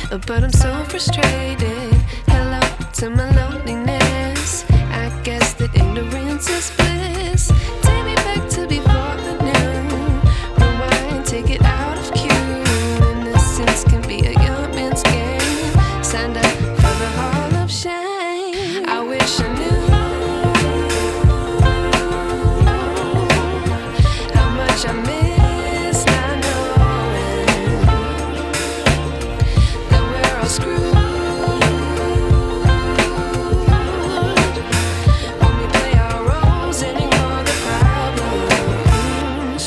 but I'm so frustrated. Hello to my loneliness. I guess that ignorance is bliss. Take me back to before I knew. Rewind, take it out of cue. Innocence can be a young man's game. Signed up for the hall of shame. I wish I knew how much I miss not knowing that we're all screwed when we play our roles and ignore the problems.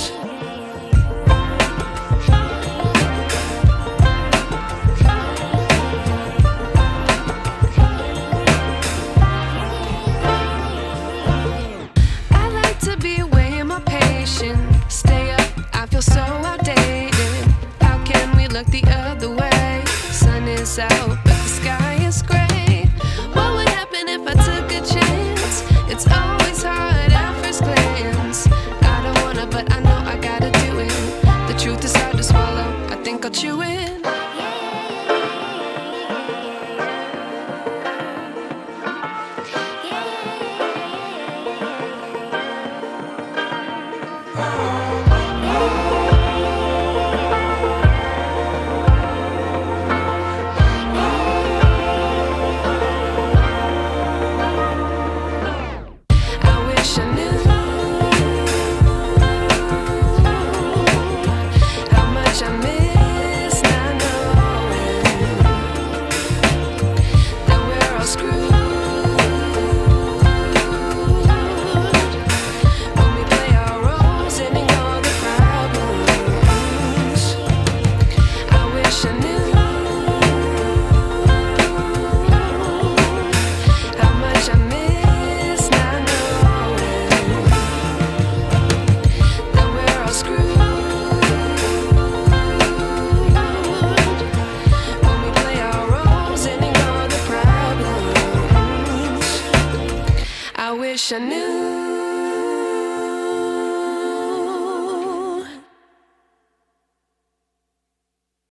I like to be away in my patience. Stay up, I feel so outdated. How can we look the other way? Sun is out, but the sky is gray. What would happen if I took a chance? It's always hard at first glance. I don't wanna, but I know I gotta do it. The truth is hard to swallow, I think I'll chew it.